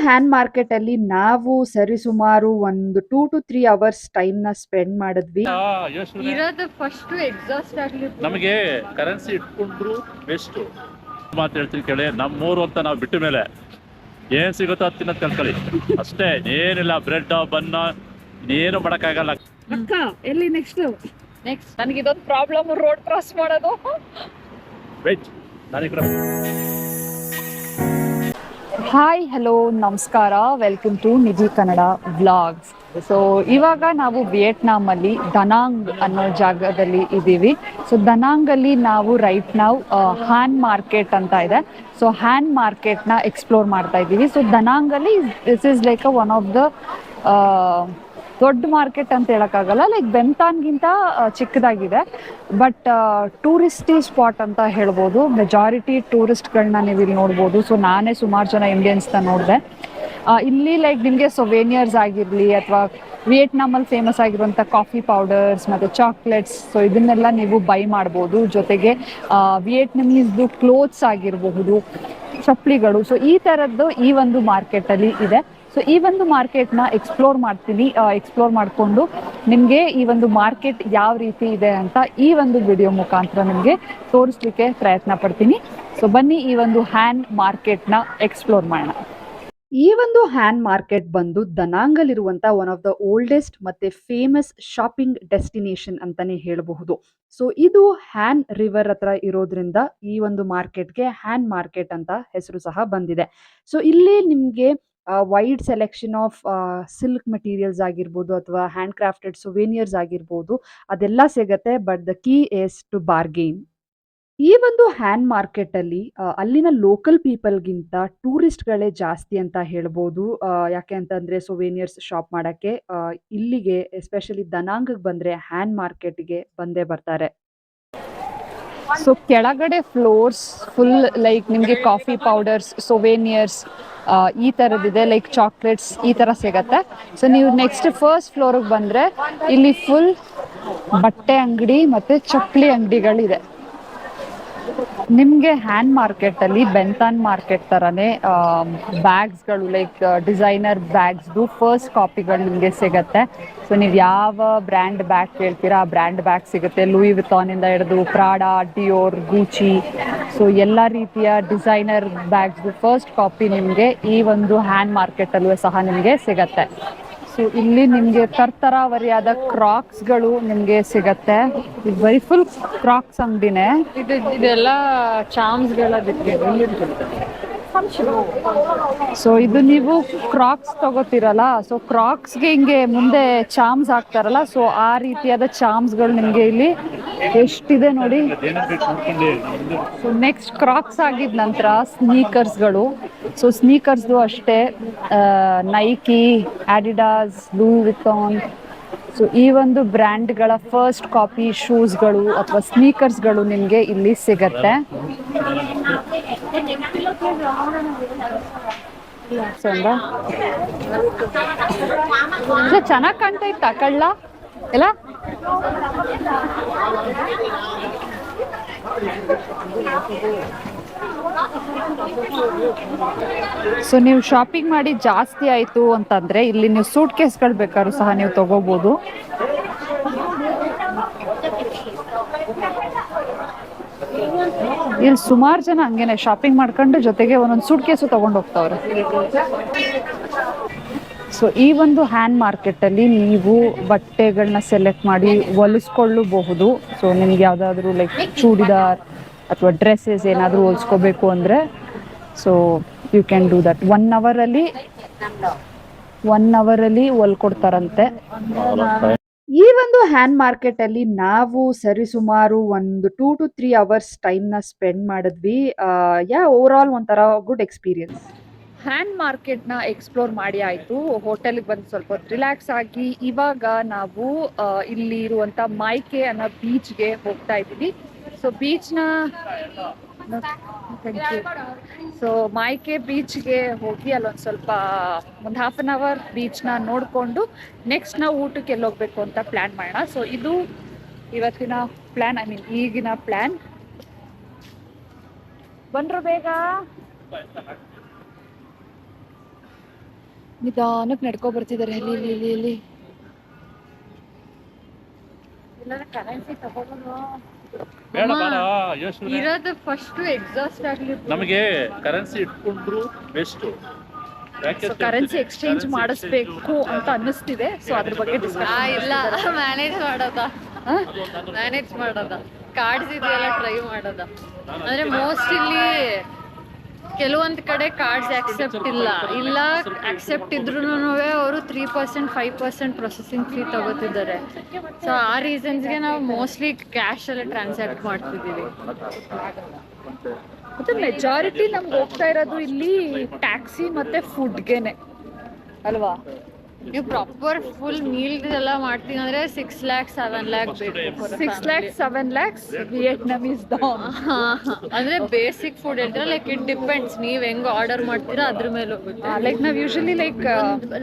Hand market ಅಲ್ಲಿ ನಾವು ಸರಿಸುಮಾರು ಒಂದು 2 to 3 hours ಟೈಮ್ನ ಸ್ಪೆಂಡ್ ಮಾಡಿದ್ವಿ. ಇರೋದು ಫಸ್ಟ್ ಎಕ್ಸಾಸ್ಟ್ ಆಗ್ಲಿ. ನಮಗೆ ಕರೆನ್ಸಿ ಇಟ್ಕೊಂಡ್ರು ಬೆಸ್ಟ್ ಮಾತು ಹೇಳ್ತೀನಿ ಕೇಳಿ. ನಮ್ಮೂರು ಅಂತ ನಾವು ಬಿಟ್ಟ ಮೇಲೆ ಏನ್ ಸಿಗುತ್ತೋ ಅದು ತಿನ್ನೋದು ಕಲ್ತ್ಕೊಳ್ಳಿ ಅಷ್ಟೇ. ಏನಿಲ್ಲ ಬ್ರೆಡ್ ಬನ್ನ ಇನ್ನೇನು ಮಾಡೋಕ್ಕಾಗಲ್ಲ. ಅಕ್ಕ ಎಲ್ಲಿ ನೆಕ್ಸ್ಟ್ ನನಗೆ ಇದೊಂದು ಪ್ರಾಬ್ಲಮ್, ರೋಡ್ ಕ್ರಾಸ್ ಮಾಡೋದು. ವೆಜ್ ನನಗೆ ಹಾಯ್ ಹಲೋ ನಮಸ್ಕಾರ, welcome to Nidhi Kannada vlogs. So ಇವಾಗ ನಾವು ವಿಯೆಟ್ನಾಮಲ್ಲಿ ದನಾಂಗ್ ಅನ್ನೋ ಜಾಗದಲ್ಲಿ ಇದ್ದೀವಿ. ಸೊ ದನಾಂಗಲ್ಲಿ ನಾವು ರೈಟ್ ನಾವು ಹ್ಯಾನ್ ಮಾರ್ಕೆಟ್ ಅಂತ ಇದೆ. ಸೊ ಹ್ಯಾನ್ ಮಾರ್ಕೆಟ್ನ ಎಕ್ಸ್ಪ್ಲೋರ್ ಮಾಡ್ತಾ ಇದ್ದೀವಿ. ಸೊ ದನಾಂಗಲ್ಲಿ this is like one of the ದೊಡ್ಡ ಮಾರ್ಕೆಟ್ ಅಂತ ಹೇಳೋಕ್ಕಾಗಲ್ಲ, ಲೈಕ್ ಬೆಂತಾನ್ಗಿಂತ ಚಿಕ್ಕದಾಗಿದೆ. ಬಟ್ ಟೂರಿಸ್ಟಿ ಸ್ಪಾಟ್ ಅಂತ ಹೇಳ್ಬೋದು. ಮೆಜಾರಿಟಿ ಟೂರಿಸ್ಟ್ಗಳನ್ನ ನೀವು ಇಲ್ಲಿ ನೋಡ್ಬೋದು. ಸೊ ನಾನೇ ಸುಮಾರು ಜನ ಇಂಡಿಯನ್ಸ್ನ ನೋಡಿದೆ ಇಲ್ಲಿ. ಲೈಕ್ ನಿಮಗೆ ಸೊವೇನಿಯರ್ಸ್ ಆಗಿರಲಿ ಅಥವಾ ವಿಯೆಟ್ನಾಮಲ್ಲಿ ಫೇಮಸ್ ಆಗಿರುವಂಥ ಕಾಫಿ ಪೌಡರ್ಸ್ ಮತ್ತು ಚಾಕ್ಲೇಟ್ಸ್, ಸೊ ಇದನ್ನೆಲ್ಲ ನೀವು ಬೈ ಮಾಡ್ಬೋದು. ಜೊತೆಗೆ ವಿಯೆಟ್ನಮೀಸ್ದು ಕ್ಲೋತ್ಸ್ ಆಗಿರಬಹುದು, ಚಪ್ಪಲಿಗಳು. ಸೊ ಈ ಥರದ್ದು ಈ ಒಂದು ಮಾರ್ಕೆಟಲ್ಲಿ ಇದೆ. ಸೊ ಈ ಒಂದು ಮಾರ್ಕೆಟ್ನ ಎಕ್ಸ್ಪ್ಲೋರ್ ಮಾಡ್ತೀನಿ. ಎಕ್ಸ್ಪ್ಲೋರ್ ಮಾಡಿಕೊಂಡು ನಿಮಗೆ ಈ ಒಂದು ಮಾರ್ಕೆಟ್ ಯಾವ ರೀತಿ ಇದೆ ಅಂತ ಈ ಒಂದು ವಿಡಿಯೋ ಮುಖಾಂತರ ನಿಮಗೆ ತೋರಿಸ್ಲಿಕ್ಕೆ ಪ್ರಯತ್ನ ಪಡ್ತೀನಿ. ಸೊ ಬನ್ನಿ ಈ ಒಂದು ಹ್ಯಾನ್ ಮಾರ್ಕೆಟ್ನ ಎಕ್ಸ್ಪ್ಲೋರ್ ಮಾಡೋಣ. ಈ ಒಂದು ಹ್ಯಾನ್ ಮಾರ್ಕೆಟ್ ಬಂದು ದನಾಂಗಲ್ಲಿರುವಂಥ ಒನ್ ಆಫ್ ದ ಓಲ್ಡೆಸ್ಟ್ ಮತ್ತೆ ಫೇಮಸ್ ಶಾಪಿಂಗ್ ಡೆಸ್ಟಿನೇಷನ್ ಅಂತಾನೆ ಹೇಳಬಹುದು. ಸೊ ಇದು ಹ್ಯಾನ್ ರಿವರ್ ಹತ್ರ ಇರೋದ್ರಿಂದ ಈ ಒಂದು ಮಾರ್ಕೆಟ್ಗೆ ಹ್ಯಾನ್ ಮಾರ್ಕೆಟ್ ಅಂತ ಹೆಸರು ಸಹ ಬಂದಿದೆ. ಸೊ ಇಲ್ಲಿ ನಿಮಗೆ wide selection of silk materials ಆಗಿರ್ಬೋದು ಅಥವಾ ಹ್ಯಾಂಡ್ ಕ್ರಾಫ್ಟೆಡ್ ಸುವೇನಿಯರ್ಸ್ ಆಗಿರ್ಬೋದು, ಅದೆಲ್ಲ ಸಿಗತ್ತೆ. But the key is to bargain. ಈ ಒಂದು ಹ್ಯಾನ್ ಮಾರ್ಕೆಟಲ್ಲಿ ಅಲ್ಲಿನ ಲೋಕಲ್ ಪೀಪಲ್ಗಿಂತ ಟೂರಿಸ್ಟ್ಗಳೇ ಜಾಸ್ತಿ ಅಂತ ಹೇಳ್ಬೋದು. ಯಾಕೆ ಅಂತಂದರೆ ಸುವೇನಿಯರ್ಸ್ ಶಾಪ್ ಮಾಡೋಕ್ಕೆ ಇಲ್ಲಿಗೆ ಎಸ್ಪೆಷಲಿ ದನಾಂಗಕ್ಕೆ ಬಂದರೆ ಹ್ಯಾನ್ ಮಾರ್ಕೆಟ್ಗೆ ಬಂದೇ ಬರ್ತಾರೆ. ಸೊ ಕೆಳಗಡೆ ಫ್ಲೋರ್ಸ್ ಫುಲ್ ಲೈಕ್ ನಿಮಗೆ ಕಾಫಿ ಪೌಡರ್ಸ್, ಸೊವೇನಿಯರ್ಸ್ ಈ ಥರದ್ದಿದೆ. ಲೈಕ್ ಚಾಕ್ಲೇಟ್ಸ್ ಈ ಥರ ಸಿಗತ್ತೆ. ಸೊ ನೀವು ನೆಕ್ಸ್ಟ್ ಫಸ್ಟ್ ಫ್ಲೋರಿಗೆ ಬಂದರೆ ಇಲ್ಲಿ ಫುಲ್ ಬಟ್ಟೆ ಅಂಗಡಿ ಮತ್ತು ಚಪ್ಪಲಿ ಅಂಗಡಿಗಳಿದೆ. ನಿಮಗೆ ಹ್ಯಾನ್ ಮಾರ್ಕೆಟಲ್ಲಿ ಬೆಂತಾನ್ ಮಾರ್ಕೆಟ್ ಥರನೇ ಬ್ಯಾಗ್ಸ್ಗಳು, ಲೈಕ್ ಡಿಸೈನರ್ ಬ್ಯಾಗ್ಸ್ದು ಫಸ್ಟ್ ಕಾಪಿಗಳು ನಿಮಗೆ ಸಿಗತ್ತೆ. ಸೊ ನೀವು ಯಾವ ಬ್ರ್ಯಾಂಡ್ ಬ್ಯಾಗ್ ಕೇಳ್ತೀರಾ ಆ ಬ್ರ್ಯಾಂಡ್ ಬ್ಯಾಗ್ ಸಿಗುತ್ತೆ. ಲೂಯಿ ವಿಟಾನಿಂದ ಹಿಡಿದು ಪ್ರಾಡಾ, ಡಿಯೋರ್, ಗೂಚಿ, ಸೊ ಎಲ್ಲ ರೀತಿಯ ಡಿಸೈನರ್ ಬ್ಯಾಗ್ಸ್ದು ಫಸ್ಟ್ ಕಾಪಿ ನಿಮಗೆ ಈ ಒಂದು ಹ್ಯಾನ್ ಮಾರ್ಕೆಟಲ್ಲೂ ಸಹ ನಿಮಗೆ ಸಿಗತ್ತೆ. ಸೊ ಇಲ್ಲಿ ನಿಮಗೆ ತರ್ತರಾವರಿಯಾದ ಕ್ರಾಕ್ಸ್ಗಳು ನಿಮಗೆ ಸಿಗತ್ತೆ. ಬರೀ ಫುಲ್ ಕ್ರಾಕ್ಸ್ ಅಂಗಡಿನೇ. ಇದೆಲ್ಲ ಚಾಮ್ಸ್ಗಳದಕ್ಕೆ. ಸೊ ಇದು ನೀವು ಕ್ರಾಕ್ಸ್ ತಗೋತೀರಲ್ಲ, ಸೊ ಕ್ರಾಕ್ಸ್ಗೆ ಹಿಂಗೆ ಮುಂದೆ ಚಾಮ್ಸ್ ಹಾಕ್ತಾರಲ್ಲ, ಸೊ ಆ ರೀತಿಯಾದ ಚಾಮ್ಸ್ಗಳು ನಿಮಗೆ ಇಲ್ಲಿ ಎಷ್ಟಿದೆ ನೋಡಿ. ಸೊ ನೆಕ್ಸ್ಟ್ ಕ್ರಾಕ್ಸ್ ಆಗಿದ ನಂತರ ಸ್ನೀಕರ್ಸ್ಗಳು. ಸೊ ಸ್ನೀಕರ್ಸ್ದು ಅಷ್ಟೇ ನೈಕಿ, ಆಡಿಡಾಸ್, ಲೂಯಿ ವಿಟಾನ್, ಸೊ ಈ ಒಂದು ಬ್ರ್ಯಾಂಡ್ಗಳ ಫಸ್ಟ್ ಕಾಪಿ ಶೂಸ್ಗಳು ಅಥವಾ ಸ್ನೀಕರ್ಸ್ಗಳು ನಿಮಗೆ ಇಲ್ಲಿ ಸಿಗತ್ತೆ. ಚೆನ್ನಾಗಿ ಕಾಣ್ತಾ ಇತ್ತ ಕಳ್ಳ ಎಲ್ಲ. ಸೊ ನೀವು ಶಾಪಿಂಗ್ ಮಾಡಿ ಜಾಸ್ತಿ ಆಯಿತು ಅಂತಂದರೆ ಇಲ್ಲಿ ನೀವು ಸೂಟ್ ಕೇಸ್ಗಳು ಬೇಕಾದ್ರೂ ಸಹ ನೀವು ತಗೋಬೋದು. ಇಲ್ಲಿ ಸುಮಾರು ಜನ ಹಂಗೇನೆ ಶಾಪಿಂಗ್ ಮಾಡ್ಕೊಂಡು ಜೊತೆಗೆ ಒಂದೊಂದು ಸೂಟ್ ಕೇಸು ತೊಗೊಂಡು ಹೋಗ್ತಾವ್ರೆ. ಸೊ ಈ ಒಂದು ಹ್ಯಾನ್ ಮಾರ್ಕೆಟಲ್ಲಿ ನೀವು ಬಟ್ಟೆಗಳನ್ನ ಸೆಲೆಕ್ಟ್ ಮಾಡಿ ಹೊಲಿಸ್ಕೊಳ್ಳಬಹುದು. ಸೊ ನಿಮ್ಗೆ ಯಾವುದಾದ್ರೂ ಲೈಕ್ ಚೂಡಿದಾರ್ ಅಥವಾ ಡ್ರೆಸ್ಸಸ್ ಏನಾದರೂ ಹೊಲಿಸ್ಕೋಬೇಕು ಅಂದರೆ so you can do that. 1 ಅವರಲ್ಲಿ ಹೊಲ್ಕೊಡ್ತಾರಂತೆ. ಈ ಒಂದು ಹ್ಯಾನ್ ಮಾರ್ಕೆಟ್ ಅಲ್ಲಿ ನಾವು ಸರಿಸುಮಾರು ಒಂದು 2 to 3 hours ಟೈಮ್ನ ಸ್ಪೆಂಡ್ ಮಾಡಿದ್ವಿ. ಓವರ್ ಆಲ್ ಒಂಥರ ಗುಡ್ ಎಕ್ಸ್ಪೀರಿಯನ್ಸ್. ಹ್ಯಾನ್ ಮಾರ್ಕೆಟ್ನ ಎಕ್ಸ್ಪ್ಲೋರ್ ಮಾಡಿ ಆಯಿತು. ಹೋಟೆಲ್ಗೆ ಬಂದು ಸ್ವಲ್ಪ ಹೊತ್ತು ರಿಲ್ಯಾಕ್ಸ್ ಆಗಿ ಇವಾಗ ನಾವು ಇಲ್ಲಿ ಇರುವಂಥ ಮೈಕೆ ಅನ್ನೋ ಬೀಚ್ಗೆ ಹೋಗ್ತಾ ಇದ್ದೀವಿ. ಸೊ ಬೀಚ್ನ ಸೊ ಮೈಕೆ ಬೀಚ್ಗೆ ಹೋಗಿ ಅಲ್ಲೊಂದು ಸ್ವಲ್ಪ ಒಂದು 1/2 hour ಬೀಚ್ನ ನೋಡಿಕೊಂಡು ನೆಕ್ಸ್ಟ್ ನಾವು ಊಟಕ್ಕೆ ಎಲ್ಲಿ ಹೋಗ್ಬೇಕು ಅಂತ ಪ್ಲ್ಯಾನ್ ಮಾಡೋಣ. ಸೊ ಇದು ಇವತ್ತಿನ ಪ್ಲ್ಯಾನ್, ಈಗಿನ ಪ್ಲ್ಯಾನ್. ಬಂದ್ರು ಬೇಗ. ನಿಧಾನಕ್ಕೆ ನಡ್ಕೊ ಬರ್ತಿದ್ದಾರೆ ಇಲ್ಲಿ ಇಲ್ಲಿ ಇಲ್ಲಿ ಇಲ್ಲಿ ಕರೆನ್ಸಿ ತಗೊಂಡು ಬೇಡ ಬೇಡ ಯೋಚನೆ ಇರೋದು ಫಸ್ಟ್ ಎಕ್ಸಾಸ್ಟ್ ಆಗ್ಲಿ. ನಮಗೆ ಕರೆನ್ಸಿ ಇಟ್ಕೊಂಡ್ರು ಬೆಸ್ಟ್. ಕರೆನ್ಸಿ ಎಕ್ಸ್ಚೇಂಜ್ ಮಾಡಿಸ್ಬೇಕು ಅಂತ ಅನ್ನಿಸ್ತಿದೆ. ಸೊ ಅದ್ರ ಬಗ್ಗೆ ಇಲ್ಲ ಮ್ಯಾನೇಜ್ ಮಾಡೋದ ಕಾರ್ಡ್ಸ್ ಇದೆಲ್ಲ ಟ್ರೈ ಮಾಡೋದ. ಅಂದ್ರೆ ಮೋಸ್ಟ್ ಇಲ್ಲಿ ಕೆಲವೊಂದ್ ಕಡೆ ಕಾರ್ಡ್ಸ್ ಆಕ್ಸೆಪ್ಟ್ ಇಲ್ಲ ಆಕ್ಸೆಪ್ಟ್ ಇದ್ರು ಅವರು 3% 5% ಪ್ರೊಸೆಸಿಂಗ್ ಫೀ ತಗೋತಿದ್ದಾರೆ. ಸೊ ಆ ರೀಸನ್ಸ್ಗೆ ನಾವು ಮೋಸ್ಟ್ಲಿ ಕ್ಯಾಶ್ ಅಲ್ಲಿ ಟ್ರಾನ್ಸಾಕ್ಟ್ ಮಾಡ್ತಿದ್ದೀವಿ. ಮತ್ತೆ ಮೆಜಾರಿಟಿ ನಮ್ಗೆ ಹೋಗ್ತಾ ಇರೋದು ಇಲ್ಲಿ ಟ್ಯಾಕ್ಸಿ ಮತ್ತೆ ಫುಡ್ಗೆನೆ ಅಲ್ವಾ. ನೀವು ಪ್ರಾಪರ್ ಫುಲ್ ಮೀಲ್ ಎಲ್ಲ ಮಾಡ್ತೀನಿ ಅಂದ್ರೆ 6 lakhs 7 lakh ಬೇಕು. 6 lakhs 7 lakhs ವಿಯೆಟ್ನಾಮೀಸ್ ದಾಮ್. ಅಂದ್ರೆ ಬೇಸಿಕ್ ಫುಡ್ ಹೇಳ್ತೀರಾ, ಲೈಕ್ ಇಟ್ ಡಿಪೆಂಡ್ಸ್ ನೀವ್ ಹೆಂಗ್ ಆರ್ಡರ್ ಮಾಡ್ತೀರಾ ಅದ್ರ ಮೇಲೆ ಹೋಗುತ್ತೆ. ಲೈಕ್ ನಾವ್ ಯೂಶಲಿ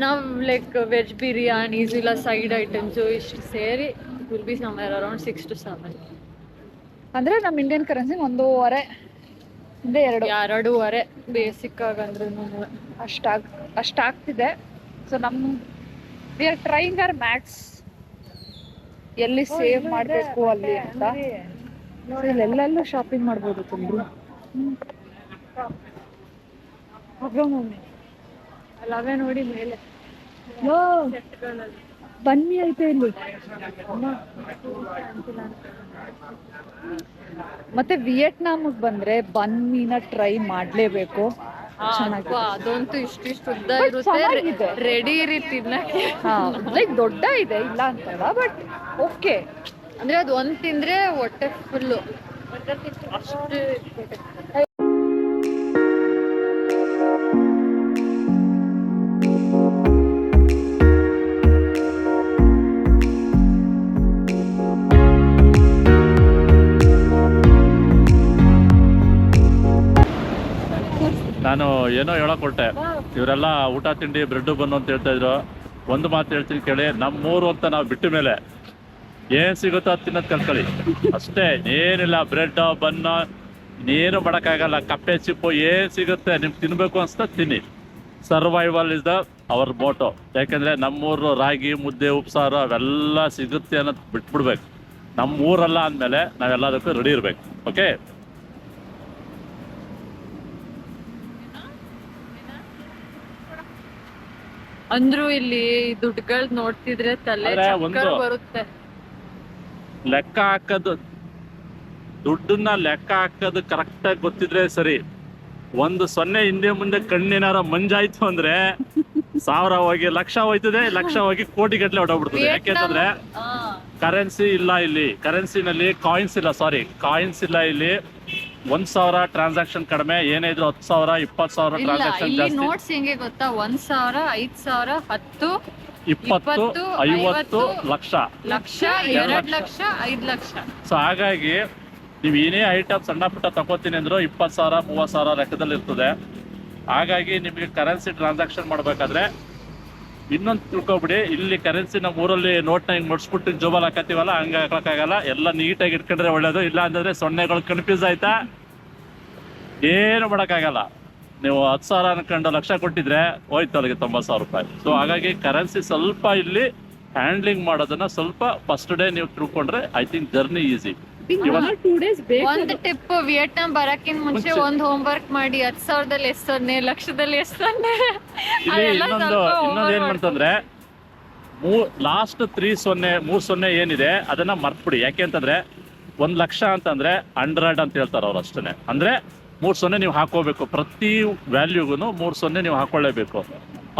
ನಾವ್ ಲೈಕ್ ವೆಜ್ ಬಿರಿಯಾನೀಸ್ ಇಲ್ಲ ಸೈಡ್ ಐಟಮ್ಸ್ ಇಷ್ಟು ಸೇರಿ will be somewhere around 6 to 7. ಅಂದ್ರೆ ನಮ್ ಇಂಡಿಯನ್ ಕರೆನ್ಸಿ 1.5 2.5 ಬೇಸಿಕ್ ಆಗಂದ್ರೆ ಅಷ್ಟಾಗ್ತಿದೆ. ಸೊ ನಮ್ we are trying our max ಎಲ್ಲಿ ಸೇವ್ ಮಾಡಬೇಕು ಅಲ್ಲಿ ಅಂತ. ಎಲ್ಲೆಲ್ಲೂ ಶಾಪಿಂಗ್ ಮಾಡ್ಬೋದು ತುಂಬ. ಅಲ್ಲವೇ ನೋಡಿ ಮೇಲೆ ಬನ್ನಿ ಐತೆ ಇಲ್ಲಿ. ಮತ್ತೆ ವಿಯೆಟ್ನಾಮಿಗೆ ಬಂದ್ರೆ ಬನ್ನಿನ ಟ್ರೈ ಮಾಡ್ಲೇಬೇಕು. ಅದಂತೂ ಇಷ್ಟಿಷ್ಟು ಉದ್ದ But ಇರುತ್ತೆ, ಚೆನ್ನಾಗಿದೆ. ರೆಡಿ ಇರಿ ತಿನ್ನಕ್ಕೆ. ಲೈಕ್ ದೊಡ್ಡ ಇದೆ ಇಲ್ಲ ಅಂತಲ್ಲ, ಬಟ್ ಓಕೆ. ಅಂದ್ರೆ ಅದು ಒಂದ್ ತಿಂದ್ರೆ ಹೊಟ್ಟೆ ಫುಲ್ಲು ಅಷ್ಟು. ನಾನು ಏನೋ ಹೇಳಕ್ ಹೊರಟೆ, ಇವರೆಲ್ಲ ಊಟ ತಿಂಡಿ ಬ್ರೆಡ್ ಬನ್ನು ಅಂತ ಹೇಳ್ತಾ ಇದ್ರು. ಒಂದು ಮಾತು ಹೇಳ್ತೀನಿ ಕೇಳಿ, ನಮ್ಮೂರು ಅಂತ ನಾವು ಬಿಟ್ಟ ಮೇಲೆ ಏನ್ ಸಿಗುತ್ತೋ ಅದು ತಿನ್ನೋದು ಕಲ್ತ್ಕೊಳ್ಳಿ ಅಷ್ಟೇ. ಏನಿಲ್ಲ ಬ್ರೆಡ್ ಬನ್ನ ಇನ್ನೇನು ಮಾಡೋಕ್ಕಾಗಲ್ಲ. ಕಪ್ಪೆ ಚಿಪ್ಪು ಏನ್ ಸಿಗುತ್ತೆ ನಿಮ್ಗೆ ತಿನ್ಬೇಕು ಅನ್ಸ್ತಾ ತಿನ್ನಿ. Survival is the our motto. ಯಾಕೆಂದ್ರೆ ನಮ್ಮೂರು ರಾಗಿ ಮುದ್ದೆ ಉಪ್ಸಾರು ಅವೆಲ್ಲ ಸಿಗುತ್ತೆ ಅನ್ನೋದು ಬಿಟ್ಬಿಡ್ಬೇಕು. ನಮ್ಮೂರಲ್ಲ ಅಂದಮೇಲೆ ನಾವೆಲ್ಲದಕ್ಕೂ ರೆಡಿ ಇರ್ಬೇಕು. ಓಕೆ, ಅಂದ್ರು ಇಲ್ಲಿ ದುಡ್ಡುಗಳು ನೋಡ್ತಿದ್ರೆ ತಲೆ ಆದ್ರೆ ಚಕ್ಕರ್ ಒಂದು- ಬರುತ್ತೆ. ಲೆಕ್ಕ ಹಾಕೋದು, ದುಡ್ಡನ್ನ ಲೆಕ್ಕ ಹಾಕೋದು ಕರೆಕ್ಟಾಗಿ ಗೊತ್ತಿದ್ರೆ ಸರಿ. 1 ಹಿಂದೆ ಮುಂದೆ ಕಣ್ಣೇನಾರ ಮಂಜಾಯ್ತು ಅಂದ್ರೆ 1000 ಹೋಗಿ ಲಕ್ಷ ಹೋಯ್ತದೆ, ಲಕ್ಷ ಹೋಗಿ ಕೋಟಿ ಗಟ್ಟಲೆ ಹೊಡೋಗ್ಬಿಡ್ತದೆ. ಯಾಕೆಂತಂದ್ರೆ ಕರೆನ್ಸಿ ಇಲ್ಲ ಇಲ್ಲಿ. ಕರೆನ್ಸಿನಲ್ಲಿ ಕಾಯಿನ್ಸ್ ಇಲ್ಲ ಇಲ್ಲಿ. 1,000 ಟ್ರಾನ್ಸಾಕ್ಷನ್ ಕಡಿಮೆ, ಏನೇ ಇದ್ರು 10,000 20,000 ಇಲ್ಲ ಟ್ರಾನ್ಸಾಕ್ಷನ್ ಇಲ್ಲಿ ಜಾಸ್ತಿ. ನೋಟ್ಸ್ ಹೆಂಗೆ ಗೊತ್ತಾ, 1,000 5,000 10 20 50 ಲಕ್ಷ ಲಕ್ಷ 2 ಲಕ್ಷ 5 ಲಕ್ಷ. ಸೊ ಹಾಗಾಗಿ ನೀವು ಏನೇ ಐಟಮ್ ಸಣ್ಣ ಪುಟ್ಟ ತಗೋತೀನಿ ಅಂದ್ರು 20,000 30,000 ಲೆಕ್ಕದಲ್ಲಿ ಇರ್ತದೆ. ಹಾಗಾಗಿ ನಿಮಗೆ ಕರೆನ್ಸಿ ಟ್ರಾನ್ಸಾಕ್ಷನ್ ಮಾಡ್ಬೇಕಾದ್ರೆ ಇನ್ನೊಂದು ತಿಳ್ಕೊಬಿಡಿ, ಇಲ್ಲಿ ಕರೆನ್ಸಿ ನಮ್ಮ ಊರಲ್ಲಿ ನೋಟ್ನ ಹಿಂಗೆ ಮಡ್ಸ್ಬಿಟ್ಟು ಜೋಬಲ್ ಹಾಕತ್ತೀವಲ್ಲ, ಹಂಗೆ ಹಾಕಕ್ಕಾಗಲ್ಲ. ಎಲ್ಲ ನೀಟಾಗಿ ಇಟ್ಕೊಂಡ್ರೆ ಒಳ್ಳೇದು. ಇಲ್ಲ ಅಂತಂದ್ರೆ ಸೊನ್ನೆಗಳು ಕನ್ಫ್ಯೂಸ್ ಆಯ್ತಾ ಏನು ಮಾಡೋಕ್ಕಾಗಲ್ಲ. ನೀವು 10,000 ಅನ್ಕೊಂಡು ಲಕ್ಷ ಕೊಟ್ಟಿದ್ರೆ ಹೋಯ್ತು ಅಲ್ಲಿಗೆ 90,000 ರೂಪಾಯಿ. ಸೊ ಹಾಗಾಗಿ ಕರೆನ್ಸಿ ಸ್ವಲ್ಪ ಇಲ್ಲಿ ಹ್ಯಾಂಡ್ಲಿಂಗ್ ಮಾಡೋದನ್ನ ಸ್ವಲ್ಪ ಫಸ್ಟ್ ಡೇ ನೀವು ತಿಳ್ಕೊಂಡ್ರೆ I think journey easy. 2 days ಬೇಕು. ಒಂದ್ ಟಿಪ್, ವಿಯೆಟ್ನಾಂ ಬರಕ್ಕಿಂತ ಮುಂಚೆ ಒಂದ್ ಹೋಮ್ ವರ್ಕ್ ಮಾಡಿ. 10,000ದಲ್ಲಿ ಎಷ್ಟು ಸೊನ್ನೆ, ಲಕ್ಷದಲ್ಲಿ ಎಷ್ಟು ಸೊನ್ನೆ. ಇಲ್ಲಿ ಇನ್ನೊಂದು ಏನ್ ಮಾಡ್ತಂದ್ರೆ ಲಾಸ್ಟ್ 3 0 ಏನಿದೆ ಅದನ್ನ ಮರ್ತ್ಬಿಡಿ. ಯಾಕೆ ಅಂತಂದ್ರೆ 1 ಲಕ್ಷ ಅಂತಂದ್ರೆ 100 ಅಂತ ಹೇಳ್ತಾರೆ ಅವ್ರು ಅಷ್ಟೇ. ಅಂದ್ರೆ 3 0 ನೀವು ಹಾಕೋಬೇಕು, ಪ್ರತಿ ವ್ಯಾಲ್ಯೂಗೂ 3 0 ನೀವು ಹಾಕೊಳ್ಳೇಬೇಕು.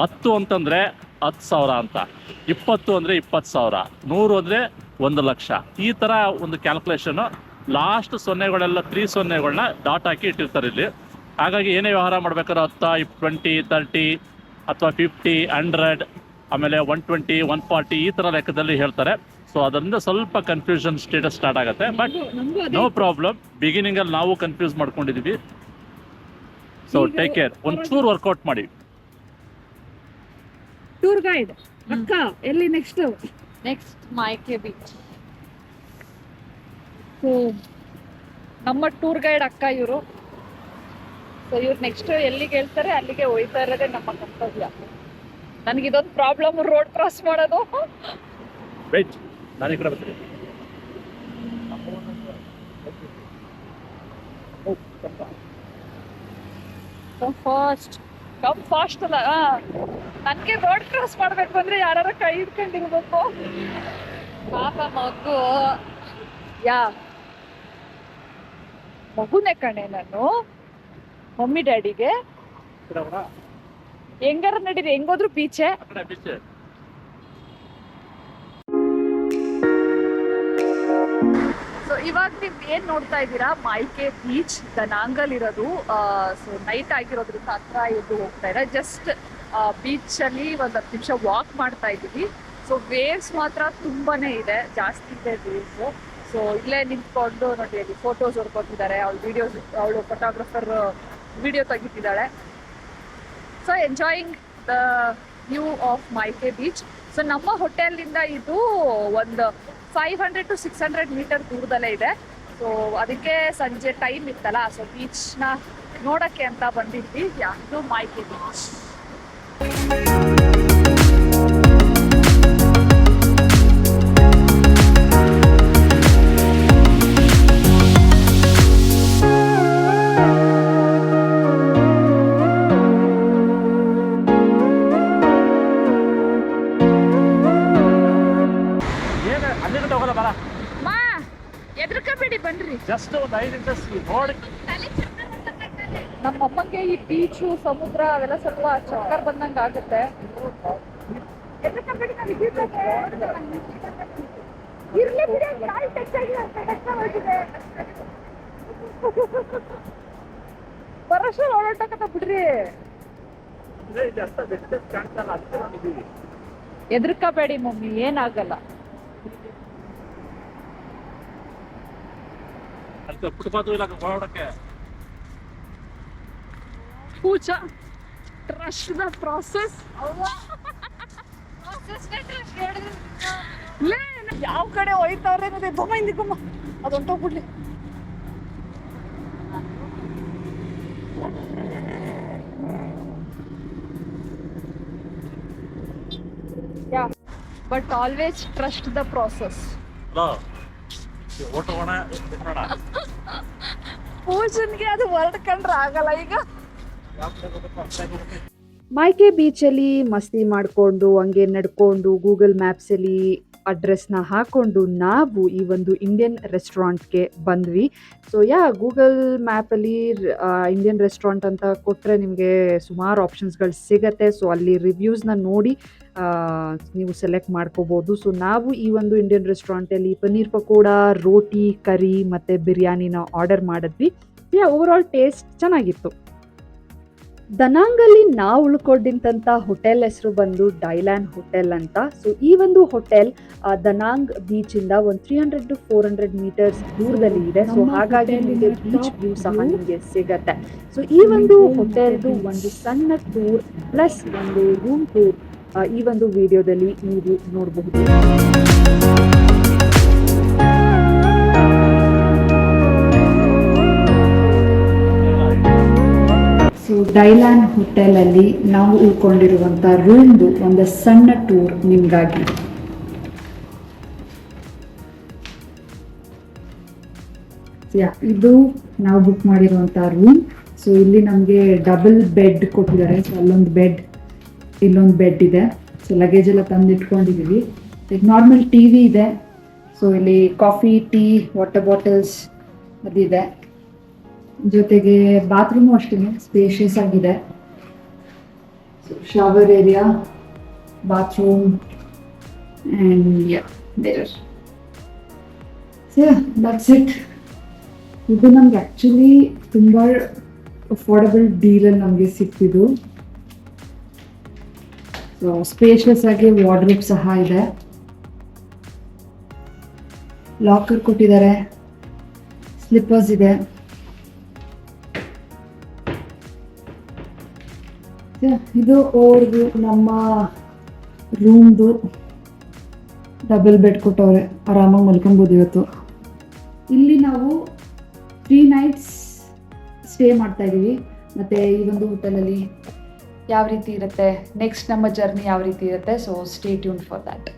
10 ಅಂತಂದ್ರೆ 10,000 ಅಂತ, 20 ಅಂದ್ರೆ 20,000, 100 ಅಂದ್ರೆ 1 ಲಕ್ಷ. ಈ ತರ ಒಂದು ಕ್ಯಾಲ್ಕುಲೇಷನ್. ಲಾಸ್ಟ್ 0ಗಳೆಲ್ಲ 3 0ಗಳ್ನ ಡಾಟ್ ಹಾಕಿ ಇಟ್ಟಿರ್ತಾರೆ ಇಲ್ಲಿ. ಹಾಗಾಗಿ ಏನೇ ವ್ಯವಹಾರ ಮಾಡ್ಬೇಕಾದ್ರೆ 10 20 30 ಅಥವಾ 50 100 ಆಮೇಲೆ 120 140 ಈ ತರ ಲೆಕ್ಕದಲ್ಲಿ ಹೇಳ್ತಾರೆ. ಸೊ ಅದರಿಂದ ಸ್ವಲ್ಪ ಕನ್ಫ್ಯೂಷನ್ ಸ್ಟೇಟಸ್ ಸ್ಟಾರ್ಟ್ ಆಗುತ್ತೆ. ಬಟ್ ನೋ ಪ್ರಾಬ್ಲಮ್, ಬಿಗಿನಿಂಗ್ ಅಲ್ಲಿ ನಾವು ಕನ್ಫ್ಯೂಸ್ ಮಾಡ್ಕೊಂಡಿದೀವಿ. ಸೊ ಟೇಕ್ ಕೇರ್, ಒಂಚೂರು ವರ್ಕೌಟ್ ಮಾಡಿ. ಟೂರ್ ಗೈಡ್ ಅಕ್ಕ ಎಲ್ಲಿ next? Next My Khe beach. So ನಮ್ಮ ಟೂರ್ ಗೈಡ್ ಅಕ್ಕ ಇವರು. ಸೊ ಇವ್ರು ನೆಕ್ಸ್ಟ್ ಎಲ್ಲಿಗೆ ಹೇಳ್ತಾರೆ ಅಲ್ಲಿಗೆ ಹೋಯ್ತಾ ಇರೋದೇ ನಮ್ಮ ಕರ್ತವ್ಯ. ನನಗಿದೊಂದು ಪ್ರಾಬ್ಲಮ್, ರೋಡ್ ಕ್ರಾಸ್ ಮಾಡೋದು. ವೆಯ್ಟ್, ನಾನು ಈ ಕಡೆ ಬರ್ತೀನಿ. ಕಮ್ ಫಾಸ್ಟ್ ಅಲ್ಲ, ನನಗೆ ರೋಡ್ ಕ್ರಾಸ್ ಮಾಡಬೇಕು ಅಂದ್ರೆ ಯಾರು ಕೈ ಹಿಡ್ಕೊಂಡಿರ್ಬೇಕು. ಪಾಪ ಮಗು. ಯಾ ಮಗುನೇ ಕಣೆ ನಾನು. ಮಮ್ಮಿ ಡ್ಯಾಡಿಗೆ ಹೆಂಗಾರ ನಡೀರಿ, ಹೆಂಗೋದ್ರು ಬೀಚೆ. ಆ ಕಡೆ beach. ಸೊ ಇವಾಗ ನೀವು ಏನ್ ನೋಡ್ತಾ ಇದ್ದೀರಾ, ಮೈಕೆ ಬೀಚ್ ದನಾಂಗಲ್ ಇರೋದು. ಸೊ ನೈಟ್ ಆಗಿರೋದ್ರಿಂದ ಹತ್ರ ಎದ್ದು ಹೋಗ್ತಾ ಇದೆ. ಜಸ್ಟ್ ಬೀಚ್ ಅಲ್ಲಿ ಒಂದ್ 10 ನಿಮಿಷ ವಾಕ್ ಮಾಡ್ತಾ ಇದ್ದೀವಿ. ಸೊ ವೇವ್ಸ್ ಮಾತ್ರ ತುಂಬಾನೇ ಇದೆ, ಜಾಸ್ತಿ ಇದೆ ವೇವ್ಸ್. ಸೊ ಇಲ್ಲೇ ನಿಂತ್ಕೊಂಡು ನೋಡಿ, ಅಲ್ಲಿ ಫೋಟೋಸ್ ಹೊಡ್ಕೊತಿದ್ದಾರೆ. ಅವಳು ಫೋಟೋಗ್ರಫರ್ ವಿಡಿಯೋ ತೆಗಿತಿದ್ದಾಳೆ. So enjoying the view of My Khe beach. So ನಮ್ಮ ಹೋಟೆಲ್ನಿಂದ ಇದು ಒಂದು 500 to 600 ಮೀಟರ್ ದೂರದಲ್ಲೇ ಇದೆ. ಸೊ ಅದಕ್ಕೆ ಸಂಜೆ ಟೈಮ್ ಇತ್ತಲ್ಲ, ಸೊ ಬೀಚ್ನ ನೋಡೋಕ್ಕೆ ಅಂತ ಬಂದಿದ್ವಿ. ಇದು ಮೈಕೆ ಬೀಚ್. ಏನು ಅಲ್ಲಿ ಗಂಟೆ ಹೋಗಲ್ಲ ಬರ. ಮಾ ಎದ್ರಕಬೇಡಿ, ಬನ್ರಿ. ಜಸ್ಟ್ ಒಂದು 5 ನಿಮಿಷ ನೋಡಿ. ನಮ್ಮ ಅಮ್ಮಂಗೆ ಈ ಬೀಚು, ಸಮುದ್ರ ಅವೆಲ್ಲ ಸ್ವಲ್ಪ ಚಕ್ಕರ್ ಬಂದಂಗೆ ಆಗುತ್ತೆ. ಬರೋಷ್ಟು ಓಡಾಟಕತ್ತ ಬಿಡ್ರಿ. ಇಲ್ಲಿ ಅಷ್ಟ ಬೆಸ್ಟ್ ಕಾಣ್ತಲ್ಲ, ಅಷ್ಟೇ ನೋಡಿದ್ದೀವಿ. ಎದ್ರಕಬೇಡಿ ಮಮ್ಮಿ, ಏನಾಗಲ್ಲ. ಅಲ್ಲಿ ಫುಟ್ಪಾತ್ ಇಲ್ಲ ಓಡಾಡಕ್ಕೆ. Pooja trust the process. ಯಾವ ಕಡೆ ಹೋಯ್ತವ್ರೆ ಅನ್ನೋದೇ ಬೊಮ್ಮ ಗುಮ್ಮ, ಅದೊಂಟೋಗ್ಬಿಡ್ಲಿ. But always trust the process. ಓಟೋಣ ಪೂಜನ್ಗೆ ಅದು ಹೊರಡ್ಕೊಂಡ್ರೆ ಆಗಲ್ಲ ಈಗ. ಮೈಕೆ ಬೀಚಲ್ಲಿ ಮಸ್ತಿ ಮಾಡಿಕೊಂಡು ಹಂಗೆ ನಡ್ಕೊಂಡು ಗೂಗಲ್ ಮ್ಯಾಪ್ಸಲ್ಲಿ ಅಡ್ರೆಸ್ನ ಹಾಕ್ಕೊಂಡು ನಾವು ಈ ಒಂದು ಇಂಡಿಯನ್ ರೆಸ್ಟೋರೆಂಟ್ಗೆ ಬಂದ್ವಿ. ಸೊ ಗೂಗಲ್ ಮ್ಯಾಪಲ್ಲಿ ಇಂಡಿಯನ್ ರೆಸ್ಟೋರೆಂಟ್ ಅಂತ ಕೊಟ್ಟರೆ ನಿಮಗೆ ಸುಮಾರು ಆಪ್ಷನ್ಸ್ಗಳು ಸಿಗತ್ತೆ. ಸೊ ಅಲ್ಲಿ ರಿವ್ಯೂಸ್ನ ನೋಡಿ ನೀವು ಸೆಲೆಕ್ಟ್ ಮಾಡ್ಕೋಬೋದು. ಸೊ ನಾವು ಈ ಒಂದು ಇಂಡಿಯನ್ ರೆಸ್ಟೋರೆಂಟಲ್ಲಿ ಪನ್ನೀರ್ ಪಕೋಡ, ರೋಟಿ, ಕರಿ ಮತ್ತು ಬಿರಿಯಾನಿನ ಆರ್ಡರ್ ಮಾಡಿದ್ವಿ. ಓವರಾಲ್ ಟೇಸ್ಟ್ ಚೆನ್ನಾಗಿತ್ತು. ದನಾಂಗಲ್ಲಿ ನಾವು ಉಳ್ಕೊಂಡಿದ್ದಂಥ ಹೋಟೆಲ್ ಹೆಸರು ಬಂದು ಡೈಲ್ಯಾಂಡ್ ಹೋಟೆಲ್ ಅಂತ. ಸೊ ಈ ಒಂದು ಹೋಟೆಲ್ ದನಾಂಗ್ ಬೀಚಿಂದ ಒಂದು 300 to 400 ಮೀಟರ್ಸ್ ದೂರದಲ್ಲಿ ಇದೆ. ಸೊ ಹಾಗಾಗಿ ನಿಮಗೆ ಬೀಚ್ ವ್ಯೂ ಸಹ ನಿಮಗೆ ಸಿಗತ್ತೆ. ಸೊ ಈ ಒಂದು ಹೋಟೆಲ್ದು ಒಂದು ಸಣ್ಣ ಟೂರ್ ಪ್ಲಸ್ ಒಂದು ರೂಮ್ ಟೂರ್ ಈ ಒಂದು ವಿಡಿಯೋದಲ್ಲಿ ನೀವು ನೋಡಬಹುದು. ಸೊ ಡೈಲ್ಯಾಂಡ್ ಹೋಟೆಲಲ್ಲಿ ನಾವು ಉಳ್ಕೊಂಡಿರುವಂಥ ರೂಮ್ದು ಒಂದು ಸಣ್ಣ ಟೂರ್ ನಿಮಗಾಗಿ. ಇದು ನಾವು ಬುಕ್ ಮಾಡಿರುವಂಥ ರೂಮ್. ಸೊ ಇಲ್ಲಿ ನಮಗೆ ಡಬಲ್ ಬೆಡ್ ಕೊಟ್ಟಿದ್ದಾರೆ. ಸೊ ಅಲ್ಲೊಂದು ಬೆಡ್, ಇಲ್ಲೊಂದು ಬೆಡ್ ಇದೆ. ಸೊ ಲಗೇಜ್ ಎಲ್ಲ ತಂದು ಇಟ್ಕೊಂಡಿದ್ದೀವಿ. ನಾರ್ಮಲ್ ಟಿ ವಿ ಇದೆ. ಸೊ ಇಲ್ಲಿ ಕಾಫಿ, ಟೀ, ವಾಟರ್ ಬಾಟಲ್ಸ್ ಅದಿದೆ. ಜೊತೆಗೆ ಬಾತ್ರೂಮು ಅಷ್ಟೇ ಸ್ಪೇಷಿಯಸ್ ಆಗಿದೆ. Shower area, bathroom and there. That's it. ಇದು ನಮ್ಗೆ ಆ್ಯಕ್ಚುಲಿ ತುಂಬ ಅಫೋರ್ಡಬಲ್ ಡೀಲಲ್ಲಿ ನಮಗೆ ಸಿಕ್ತಿದ್ದು. ಸೊ ಸ್ಪೇಷಿಯಸ್ ಆಗಿ ವಾರ್ಡ್ರೋಬ್ ಸಹ ಇದೆ. ಲಾಕರ್ ಕೊಟ್ಟಿದ್ದಾರೆ, ಸ್ಲಿಪ್ಪರ್ಸ್ ಇದೆ. ಇದು ಅವ್ರದ್ದು ನಮ್ಮ ರೂಮ್ದು ಡಬಲ್ ಬೆಡ್ ಕೊಟ್ಟವ್ರೆ, ಆರಾಮಾಗಿ ಮಲ್ಕೊಬೋದು ಇವತ್ತು. ಇಲ್ಲಿ ನಾವು 3 nights ಸ್ಟೇ ಮಾಡ್ತಾ ಇದ್ದೀವಿ. ಮತ್ತು ಈ ಒಂದು ಹೋಟೆಲಲ್ಲಿ ಯಾವ ರೀತಿ ಇರುತ್ತೆ, ನೆಕ್ಸ್ಟ್ ನಮ್ಮ ಜರ್ನಿ ಯಾವ ರೀತಿ ಇರುತ್ತೆ. So stay tune for that.